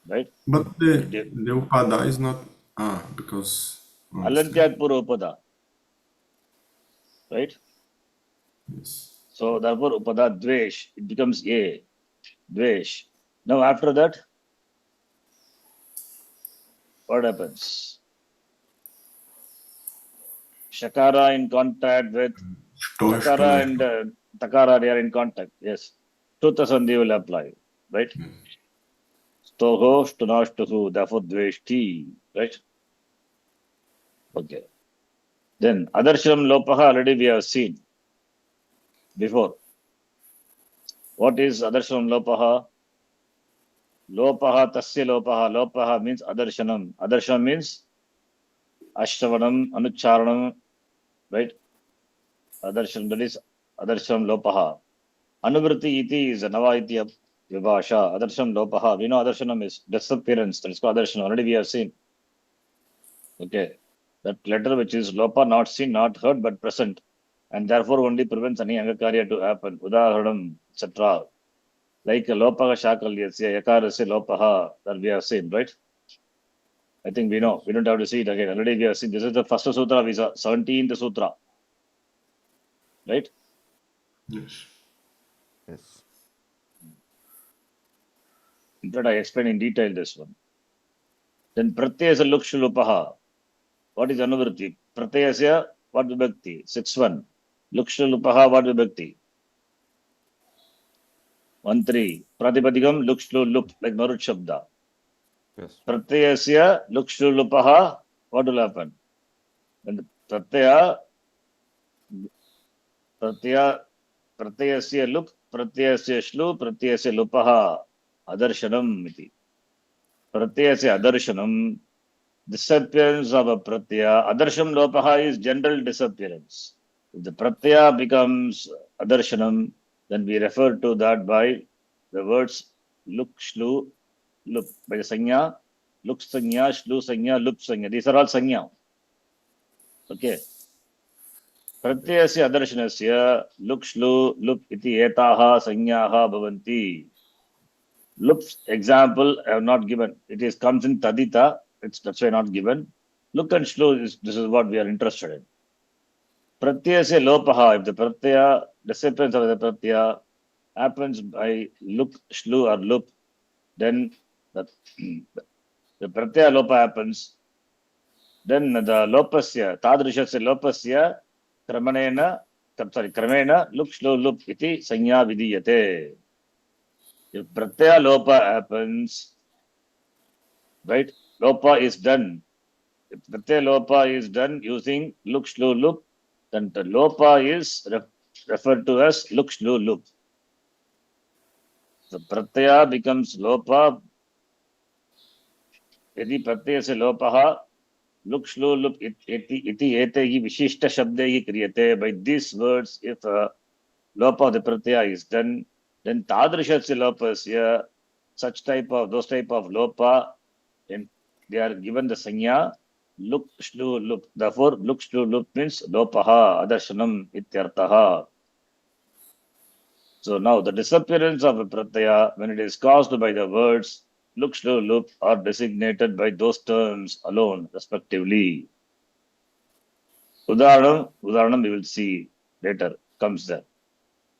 Right?
But the Upada is not because
Alantyat Pura Upada. Right?
Yes.
So therefore Upada Dvesh, it becomes A. Dvesh. Now after that, what happens? Shakara in contact with Shakara and Takara, they are in contact. Yes. Tuta Sandhi will apply. Right? Stoho, Stunashtuhu, therefore Dveshti. Right? Okay. Then Adarsham Lopaha already we have seen before. What is Adarsham Lopaha? Lopaha Tasya Lopaha. Lopaha means Adarshanam. Adarshanam means Ashravanam, Anucharanam. Right? Adarsham, that is Adarsham Lopaha. Anuvritti iti is Nava iti Vibhasha. Adarsham Lopaha. We know Adarshanam is disappearance. That is called Adarshanam. Already we have seen. Okay. That letter which is Lopa, not seen, not heard, but present. And therefore only prevents any Angakarya to happen. Udaharanam, etc. Like Lopaha Shakalyasya, Yakarasya Lopaha, that we have seen, right? I think we know. We don't have to see it again. Already we have seen. This is the first sutra we saw, 17th sutra. Right?
Yes.
That I explain in detail this one. Then pratyasya lukshlupaha. What is anuvritti? Pratyasya, what vibhakti? 6-1. Lukshlupaha, what vibhakti? 1-3. Pratipadikam lukshlup, like Marut Shabda.
Yes.
Pratyasya lukshlupaha, what will happen? When the pratyasya luk, pratyasya shlu, pratyasya lupaha, adarshanam iti. Pratyasya adarshanam, disappearance of a pratyaya. Adarsham lopaha is general disappearance. If the pratyaya becomes adarshanam, then we refer to that by the words luk, shlu, lup. By the sanya, luk sanya, shlu sanya, lup sanya. These are all sanya. Okay. प्रत्ययस्य अदर्शनस्य लुक् श्लु लुप् इति एताः संज्ञाः भवन्ति. Lup's example I have not given. It is comes in tadita. That's why not given. Look and shlu this is what we are interested in. Pratyasya lopaha, if the pratyaya, disappearance of the pratyaya happens by look, shlu or lup, then the pratyaya lopa happens. Then the lopasya, tadrishasya lopasya, kramena look, shlu, lup iti sanya vidiyate. If pratyaya lopa happens, right, lopa is done. If pratyaya lopa is done using look, shlu, lup, then the lopa is referred to as look, shlu, lup. The pratyaya becomes lopa. यदि प्रत्ययस्य लोपः लुक् श्लू लुप् इति एतैः विशिष्टशब्दैः क्रियते. By these words, if lopa of the pratyaya is done, then tadrishasya lopasya, those type of lopa, and they are given the sanya luk shlu lup. Therefore, luk shlu lup means lopaha adarshanam ityartaha. So now the disappearance of a pratyaya when it is caused by the words luk shlu lup are designated by those terms alone, respectively. Udaharanam we will see later, comes there.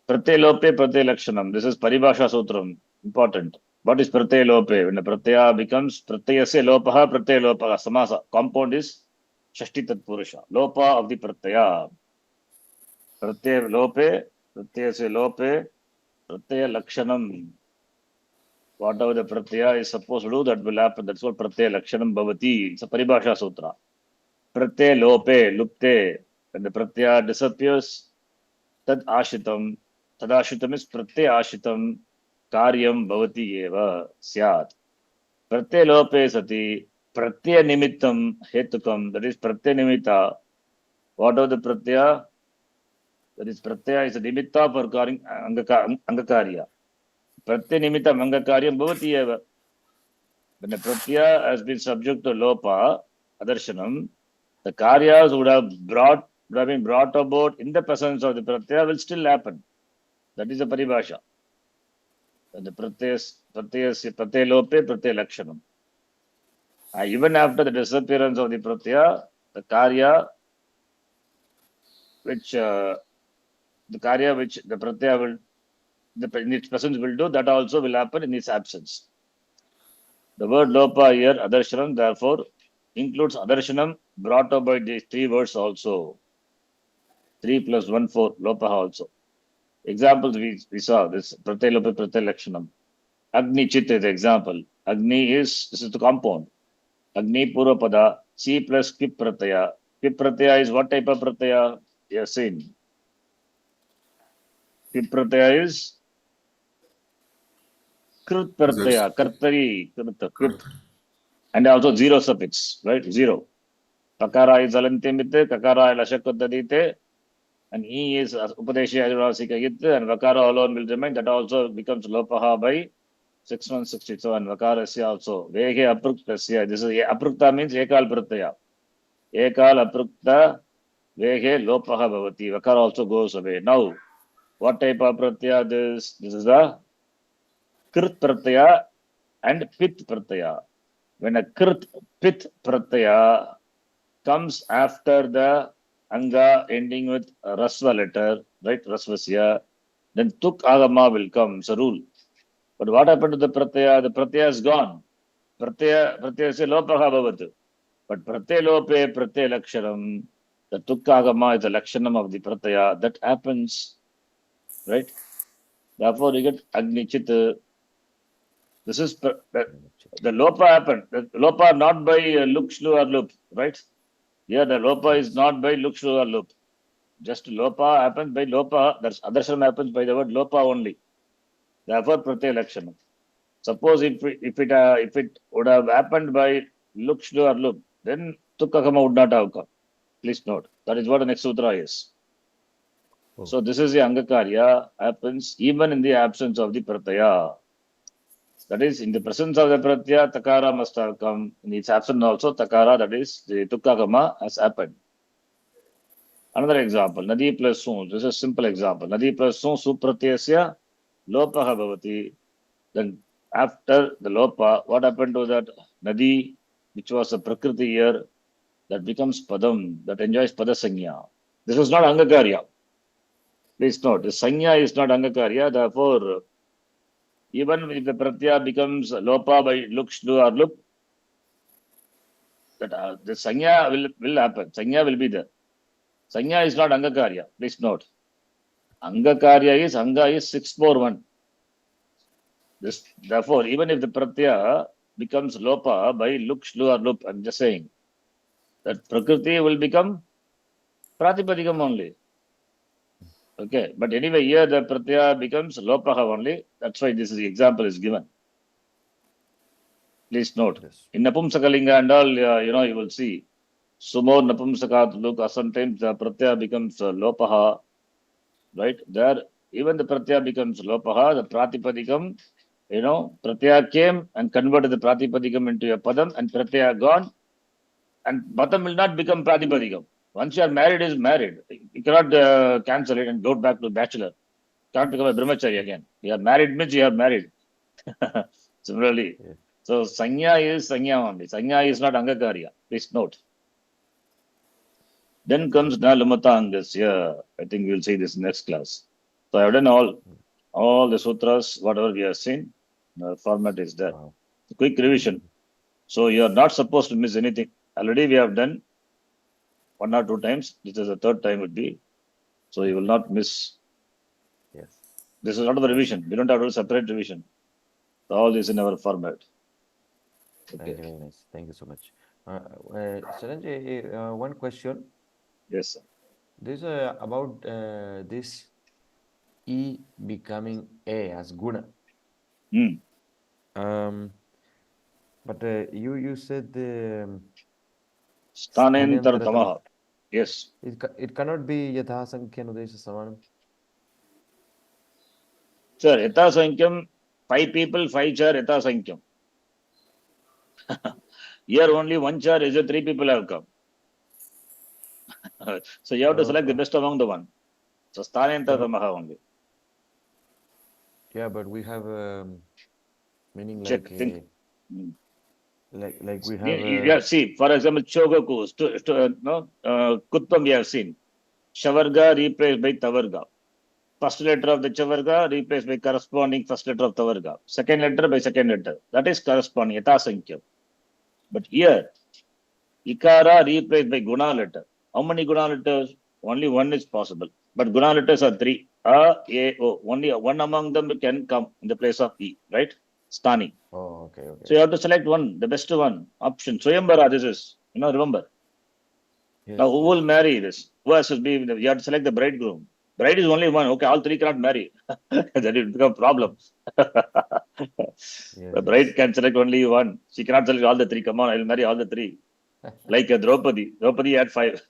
Pratyaya lope pratyaya lakshanam. This is paribhasha sutram, important. What is pratyaya lope? When the pratyaya becomes pratyayasya lopaha, pratyaya lopaha, samasa. Compound is shashti tat purusha. Lopa of the pratyaya. Pratyaya lope, pratyayasya lope, pratyaya lakshanam. Whatever the pratyaya is supposed to do, that will happen. That's what pratyaya lakshanam bhavati. It's a paribhasha sutra. Pratyaya lope, lupte. When the pratyaya disappears, tad ashitam. Tad ashitam is pratyaya ashitam. Karyam bhavati eva syat. Pratyaya lope sati. Pratyaya nimittam hetukam. That is pratyaya nimitta. Whatever the pratyaya, that is pratyaya is a nimitta for angakarya. Pratyanimittam angakaryam bhavati eva. When a pratyaya has been subject to lopa, adarshanam, the karyas would have been brought about in the presence of the pratyaya will still happen. That is a paribhasha. The pratyaya lope, pratyaya lakshanam. Even after the disappearance of the pratyaya, the karya which the pratyaya will, in its presence will do, that also will happen in its absence. The word lopa here, adarshanam, therefore, includes adarshanam brought up by these three words also. 3 plus 1, 4, lopa also. Examples we saw, this pratyaya lopa, pratyaya lakshanam. Agni chit is the example. Agni this is the compound. Agni purvapada, C plus kip pratyaya. Kip pratyaya is what type of pratyaya? You have seen. Kip pratyaya is krut pratyaya, kartari, kip. And also zero suffix, right? Zero. Kakara is alantimite, kakara is lashakotadite, and he is upadesha adurasika yit, and vakara alone will remain. That also becomes lopaha by 6167. Vakarasya also. Vehe apruktasya. This is aprukta means ekal pratyaya. Ekal aprukta vehe lopaha bhavati. Vakara also goes away. Now, what type of pratyaya this? This is the krit pratyaya and pit pratyaya. When a krit pit pratyaya comes after the anga ending with rasva letter, right? Rasvasya, then tuk agama will come. It's a rule. But what happened to the pratyaya? The pratyaya is gone. Pratyaya se lopaha bhavat. But pratyaya lope pratyaya lakshanam. The tukkagama is the lakshanam of the pratyaya. That happens, right? Therefore, you get agnichit. This is the lopa happened. The lopa not by look, shlu, or loop, right? Here the lopa is not by look, shlu, or loop. Just lopa happens by lopa. That's adarshanam happens by the word lopa only. Therefore, pratyaya lakshanam. Suppose if it would have happened by look, shlu, or loop, then tukkagama would not have come. Please note. That is what the next sutra is.
Oh.
So this is the angakarya happens even in the absence of the pratyaya. That is, in the presence of the pratyaya, takara must have come. In its absence also, takara, that is, the tukkagama has happened. Another example, nadi plus sun. This is a simple example. Nadi plus sun, supratyasya, lopaha bhavati. Then after the lopa, what happened to that nadi, which was a prakriti here, that becomes padam, that enjoys padasanya. This is not angakarya. Please note, the sanya is not angakarya, therefore, even if the pratyaya becomes lopa by look, shlu, or look, that the sanya will happen. Sanya will be there. Sanya is not angakarya. Please note. Angakarya is anga is 641. This therefore, even if the pratyaya becomes lopa by look, shlu, or loop, I'm just saying that prakriti will become pratipadikam only. Okay, but anyway, here the pratyaya becomes lopaha only. That's why this example is given. Please note.
Yes.
In Napumsakalinga and all, you will see sumo Napumsakat look, sometimes the pratyaya becomes lopaha, right? There, even the pratyaya becomes lopaha, the pratipadikam, pratyaya came and converted the pratipadikam into a padam, and pratyaya gone, and padam will not become pratipadikam. Once you are married, is married. You cannot cancel it and go back to bachelor. Can't become a brahmachari again. You are married means you are married. Similarly,
Yes.
so sanya is sanya only. Sanya is not angakarya. Please note. Then comes Nalumatangasya. I think we'll see this next class. So I have done all the sutras, whatever we have seen. The format is there.
Wow.
Quick revision. So you are not supposed to miss anything. Already we have done 1 or 2 times. This is the 3rd time would be. So you will not miss.
Yes.
This is not the revision. We don't have to do separate revision. So all this in our format.
Thank you very nice. Thank you so much. Saranjay, one question.
Yes, sir.
This about this E becoming A as guna. But you said the
Stanentartamaha. Yes.
It cannot be yatha sankhya nudesha samanam.
Sir, yatha sankhya, 5 people, 5 chair, yatha sankhya. Here only 1 chair is 3 people have come. So you have to select the best among the one. So Stanentartamaha only.
Yeah, but we have meaning
Check,
like
think.
like we have
Yeah, see, for example, Chogoku, Kuttam we have seen. Shavarga replaced by Tavarga. First letter of the Chavarga replaced by corresponding first letter of Tavarga. Second letter by second letter. That is corresponding, Yatha Sankhya. But here, Ikara replaced by Guna letter. How many Guna letters? Only one is possible. But Guna letters are 3. A, O. Only one among them can come in the place of E, right? Stani.
oh, okay.
So you have to select one, the best one. Option. Swayambara, this is, remember.
Yes,
Now, who
yes.
will marry this? Who has to be, you have to select the bridegroom. Bride is only one. Okay, all 3 cannot marry. That will become a problem. The bride can select only one. She cannot select all the 3. Come on, I will marry all the 3. Like Draupadi. Draupadi had 5.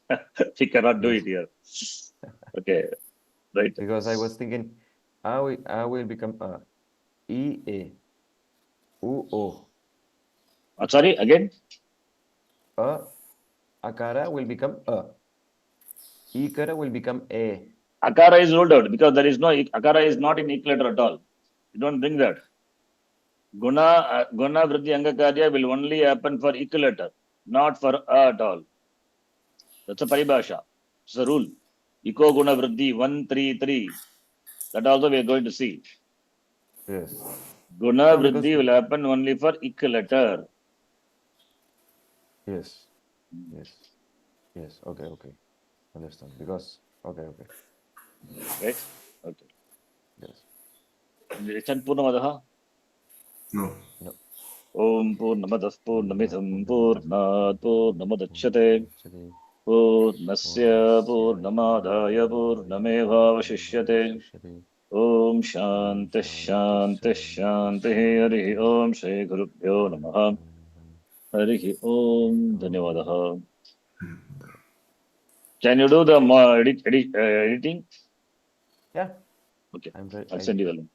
She cannot do it here. Okay, right.
Because I was thinking, I will become E A U O.
Sorry, again.
Akara will become Ikara will become A.
Akara is ruled out because there is no Akara is not in equalator at all. You don't bring that. Guna Vriddhi Angakarya will only happen for equalator, not for at all. That's a paribhasha. It's a rule. Iko Guna Vriddhi 133. That also we are going to see.
Yes.
Guna
because
vriddhi will happen only for ik letter.
yes, yes. Okay, understand. Because okay.
Right? Okay.
Yes.
Recite Purnamadaha.
No.
No.
Om Purnamadah Purnamidham Purnat Purnamudachyate
Purnamudachyate
Purnasya
Purnasya
Purnamadaya
Purnamadaaya
Purnamevavashishyate
Purnamevavashishyate
Om
Om
Shanti
Shanti
Shanti
Shanti
Shanti Hari
Shanti
Om Shri Gurubhyo Namaha Hari Om Dhanyavadaha. Can you do the editing?
Yeah,
Okay,
I'm ready.
I'll send you the link.